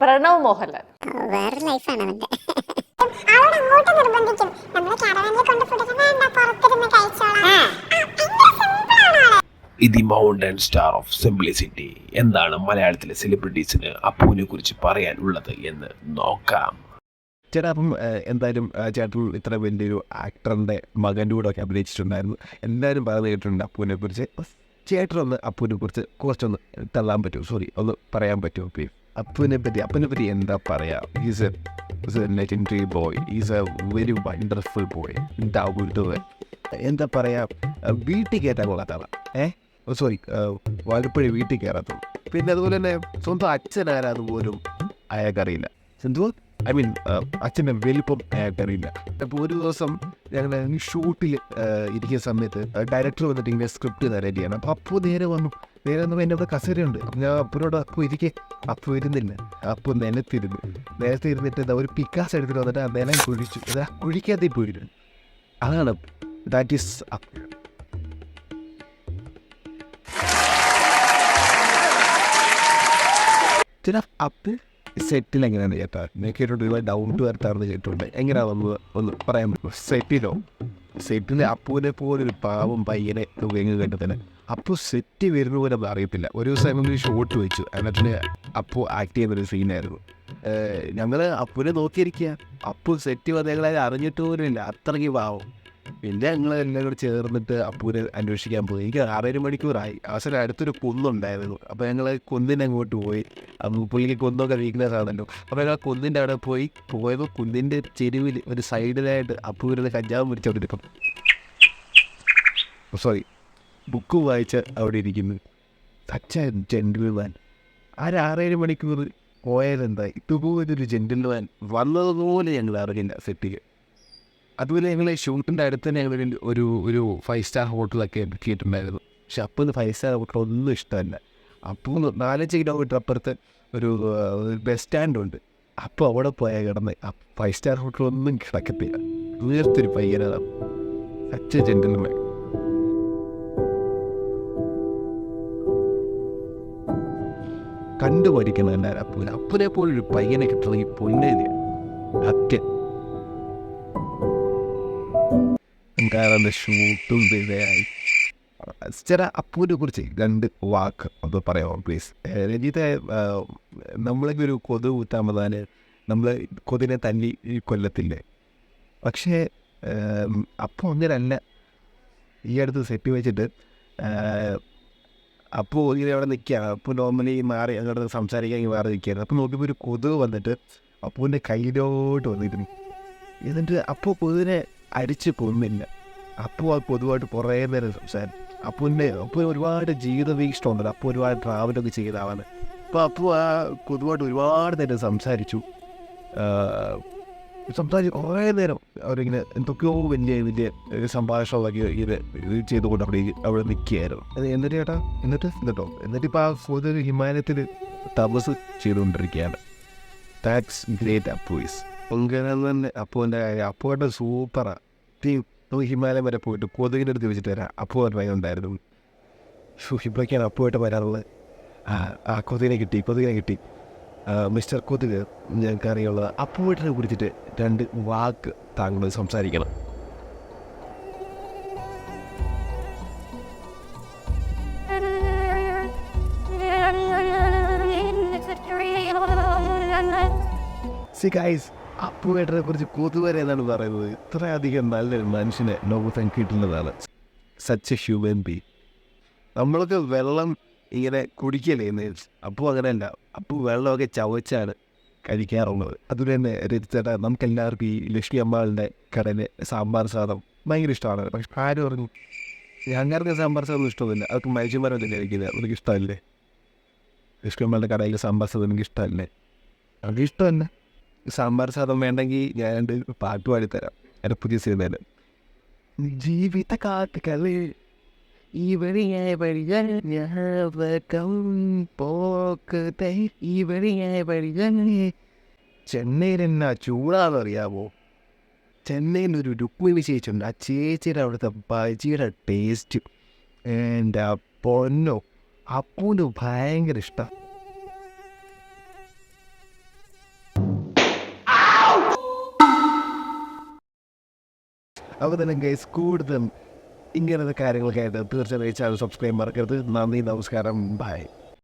പ്രണവ് മോഹൻലാൽ. വേറെ ലൈഫാണ് അവന്റെ. അവളോട് അങ്ങോട്ട് നിർബന്ധിക്കും, നമ്മളെ കാരവാനിൽ കൊണ്ട് ഫുഡ് വേണ്ട, പുറത്തിരുന്ന് കഴിച്ചോളാം. The mountain star of simplicity. എന്താണ് മലയാളത്തിലെ സെലിബ്രിറ്റീസിന് അപ്പുവിനെ കുറിച്ച് പറയാനുള്ളത് എന്ന് നോക്കാം. ചേട്ടാ, അപ്പം എന്തായാലും ചേട്ടൻ ഇത്ര വലിയൊരു ആക്ടറിൻ്റെ മകൻ്റെ കൂടെ ഒക്കെ അഭിനയിച്ചിട്ടുണ്ടായിരുന്നു. എല്ലാവരും പറഞ്ഞു കേട്ടിട്ടുണ്ട് അപ്പുവിനെ കുറിച്ച്. ചേട്ടനൊന്ന് അപ്പുവിനെ കുറിച്ച് കുറച്ചൊന്ന് തള്ളാൻ പറ്റുമോ? സോറി, ഒന്ന് പറയാൻ പറ്റുമോ പ്ലീസ്? അപ്പുവിനെ പറ്റി എന്താ പറയുക? Is A legendary boy, is A very wonderful boy. എന്താ പറയുക, വീട്ടിൽ കയറ്റാൻ കൊള്ളാത്തതാണ്. സോറി, വലപ്പോഴും വീട്ടിൽ കയറാത്തത്. പിന്നെ അതുപോലെ തന്നെ സ്വന്തം അച്ഛനാരാന്ന് പോലും അയാൾക്കറിയില്ല. എന്തോ അച്ഛൻ്റെ വലിപ്പം അയാൾക്കറിയില്ല. അപ്പോൾ ഒരു ദിവസം ഞങ്ങൾ ഷൂട്ടിൽ ഇരിക്കുന്ന സമയത്ത് ഡയറക്ടർ വന്നിട്ട് ഇങ്ങനെ സ്ക്രിപ്റ്റ് റെഡി ചെയ്യണം. അപ്പോൾ അപ്പോൾ നേരെ വന്നപ്പോൾ എൻ്റെ അവിടെ കസേരയുണ്ട്. അപ്പം ഞാൻ അപ്പനോട് അപ്പോൾ ഇരുന്നില്ല. അപ്പോൾ നിലത്തിരുന്നിട്ട് ഒരു പിക്കാസ് എടുത്തിട്ട് വന്നിട്ട് ആ നിലം കുഴിച്ചു. കുഴിക്കാത്തേ പോയിരുന്നു. അതാണ് ദാറ്റ് ഈസ് അപ്പ്. ചില അപ്പ് സെറ്റിൽ എങ്ങനെയാണ് ചേട്ടാ? ഞാൻ കേട്ടിട്ടുണ്ട് ഒരുപാട് ഡൗൺ ടു എർത്താണെന്ന് കേട്ടിട്ടുണ്ട്. എങ്ങനെയാണെന്ന് ഒന്ന് പറയാൻ പറ്റുമോ? സെറ്റിൽ അപ്പുവിനെ പോലൊരു പാവം പയ്യനെ തുകങ്ങ് കേട്ടതിന് അപ്പോൾ സെറ്റ് വരുന്ന പോലെ നമ്മൾ അറിയത്തില്ല. ഒരു ദിവസം ഒരു ഷോട്ട് വെച്ചു, എന്നിട്ട് അപ്പോൾ ആക്ട് ചെയ്യുന്നൊരു സീനായിരുന്നു. ഞങ്ങൾ അപ്പുവിനെ നോക്കിയിരിക്കുക. അപ്പോൾ സെറ്റ് വന്ന് ഞങ്ങളത് അറിഞ്ഞിട്ട് പോലും ഇല്ല, അത്രയ്ക്ക് പാവം. പിന്നെ ഞങ്ങളെല്ലാം കൂടെ ചേർന്നിട്ട് അപ്പൂരെ അന്വേഷിക്കാൻ പോയി. എനിക്ക് 6 മണിക്കൂറായി. അവസരം അടുത്തൊരു കുന്നുണ്ടായിരുന്നു. അപ്പോൾ ഞങ്ങൾ കുന്നിൻ്റെ അങ്ങോട്ട് പോയി. പുള്ളിക്ക് കുന്നൊക്കെ വീക്ക്നെസ് ആണല്ലോ. അപ്പോൾ ഞങ്ങൾ കുന്നിൻ്റെ അവിടെ പോയപ്പോൾ കുന്നിൻ്റെ ചെരുവിൽ ഒരു സൈഡിലായിട്ട് അപ്പൂരിന് കഞ്ചാവ് മുറിച്ചോണ്ടിരിക്കും. സോറി, ബുക്ക് വായിച്ച് അവിടെ ഇരിക്കുന്നു. Such A gentleman. 6 മണിക്കൂർ പോയാലെന്താ, ഇതുപോലൊരു ജെന്റിൽമാൻ വന്നതുപോലെ ഞങ്ങൾ അറിഞ്ഞില്ല സെറ്റിൽ. അതുപോലെ ഞങ്ങൾ ഷൂട്ടിൻ്റെ അടുത്ത് തന്നെ ഞങ്ങൾ ഒരു 5 സ്റ്റാർ ഹോട്ടലൊക്കെ ബുക്ക് ചെയ്തിട്ടുണ്ടായിരുന്നു. പക്ഷെ അപ്പോൾ 5 സ്റ്റാർ ഹോട്ടൽ ഒന്നും ഇഷ്ടമല്ല. അപ്പോൾ 4-5 കിലോമീറ്റർ അപ്പുറത്ത് ഒരു ബസ് സ്റ്റാൻഡുണ്ട്. അപ്പോൾ അവിടെ പോയാൽ കിടന്ന് 5 സ്റ്റാർ ഹോട്ടലൊന്നും കിടക്കത്തില്ല. ഉയർത്തൊരു പയ്യനാണ്. Such A gentleman. കണ്ടുപഠിക്കണം എല്ലാവരും അപ്പനെ പോലൊരു പയ്യനെ കിട്ടണമെങ്കിൽ പൊന്നേനെയാണ് അത്യം. കാരണം ഷൂട്ടും ഇതായി. ചില അപ്പൂവിനെ കുറിച്ച് 2 വാക്ക് അത് പറയാമോ പ്ലീസ്? രഞ്ജിത്തെ, നമ്മളൊക്കെ ഒരു കൊതു കുത്താമതാന് നമ്മൾ കൊതിനെ തല്ലി കൊല്ലത്തില്ലേ? പക്ഷേ അപ്പോൾ അങ്ങനെയല്ല. ഈ അടുത്ത് സെറ്റ് വെച്ചിട്ട് അപ്പോൾ ഇങ്ങനെ അവിടെ നിൽക്കുകയാണ്. അപ്പോൾ നോർമലി മാറി അങ്ങോട്ട് സംസാരിക്കാൻ മാറി നിൽക്കുകയായിരുന്നു. അപ്പോൾ നോക്കിയപ്പോൾ ഒരു കൊതുക് വന്നിട്ട് അപ്പൂവിൻ്റെ കയ്യിലോട്ട് വന്നിരുന്നു. എന്നിട്ട് അപ്പോൾ കൊതുകിനെ അടിച്ച് കൊന്നില്ല. അപ്പോൾ ആ പൊതുവായിട്ട് കുറേ നേരം സംസാരം. അപ്പോൾ ഒരുപാട് ജീവിത വീക്ഷണമുണ്ടല്ലോ. അപ്പോൾ ഒരുപാട് ട്രാവലൊക്കെ ചെയ്തതാണ്. അപ്പോൾ ആ പൊതുവായിട്ട് ഒരുപാട് നേരം സംസാരിച്ചു കുറേ നേരം. അവരിങ്ങനെ എന്തൊക്കെയോ വലിയ സംഭാഷണമൊക്കെ ഇത് ചെയ്തുകൊണ്ട് അവിടെ നിൽക്കുകയായിരുന്നു. എന്നിട്ട് ചേട്ടാ എന്നിട്ടിപ്പോൾ ആ കൊതുക് ഹിമാലയത്തിൽ തപസ് ചെയ്തുകൊണ്ടിരിക്കുകയാണ്. Thanks great Appus. അങ്ങനെ തന്നെ അപ്പൂൻ്റെ സൂപ്പറാണ്. ഹിമാലയം വരെ പോയിട്ട് കൊതുകിൻ്റെ അടുത്ത് വെച്ചിട്ട് വരാം. അപ്പോൾ ഭയങ്കരമുണ്ടായിരുന്നു. ഇപ്പോഴൊക്കെയാണ് അപ്പുമായിട്ട് വരാറുള്ളത്. ആ കൊതുകിനെ കിട്ടി. മിസ്റ്റർ കൊതുക്, ഞങ്ങൾക്ക് അറിയുള്ളത് അപ്പുമായിട്ടിനെ കുറിച്ചിട്ട് 2 വാക്ക് താങ്കൾ സംസാരിക്കണം. അപ്പുവേട്ടനെ കുറിച്ച് കൊതുവരെ എന്നാണ് പറയുന്നത്. ഇത്രയധികം നല്ലൊരു മനുഷ്യനെ ലോകത്ത് കിട്ടുന്നതാണ്. Such A human being. നമ്മളൊക്കെ വെള്ളം ഇങ്ങനെ കുടിക്കല്ലേ എന്ന്. അപ്പോൾ അങ്ങനെയല്ല, അപ്പോൾ വെള്ളമൊക്കെ ചവച്ചാണ് കഴിക്കാറുള്ളത്. അതുപോലെ തന്നെ രജിത്തേട്ടാ, നമുക്കെല്ലാവർക്കും ഈ ലക്ഷ്മി അമ്മാളുടെ കടയിലെ സാമ്പാർ സാധനം ഭയങ്കര ഇഷ്ടമാണ്. പക്ഷെ ആരും പറഞ്ഞു ഞങ്ങൾക്ക് സാമ്പാർ സാധനം ഇഷ്ടമൊന്നുമില്ല. അവർക്ക് മനുഷ്യന്മാരെ തന്നെ കഴിക്കില്ല. അവർക്ക് ഇഷ്ടമല്ലേ ലക്ഷ്മി അമ്മാളുടെ കടയിലെ സാമ്പാർ സാധനം? എനിക്ക് ഇഷ്ടമല്ലേ? അവർക്ക് ഇഷ്ടമല്ല. സാമ്പാർ സാധനം വേണ്ടെങ്കിൽ ഞാൻ 2 പാട്ട് പാടിത്തരാം എൻ്റെ പുതിയ സിനിമയിൽ. ജീവിത കാത്തുകളി ഇവരിയായ ചെന്നൈയിൽ എന്നാ ചൂടാന്നറിയാമോ? ചെന്നൈയിലൊരു രുക്മിണി ചേച്ചിയുണ്ട്. ആ ചേച്ചിയുടെ അവിടുത്തെ ബജിയുടെ ടേസ്റ്റ് എൻ്റെ പൊന്നോ, അപ്പൂന് ഭയങ്കര ഇഷ്ടം. അപ്പോൾ തന്നെ ഗൈസ് കൂടുതൽ ഇങ്ങനത്തെ കാര്യങ്ങളൊക്കെ ആയിട്ട് തീർച്ചയായും ചാനൽ സബ്സ്ക്രൈബ് മറക്കരുത്. നന്ദി, നമസ്കാരം, ബൈ.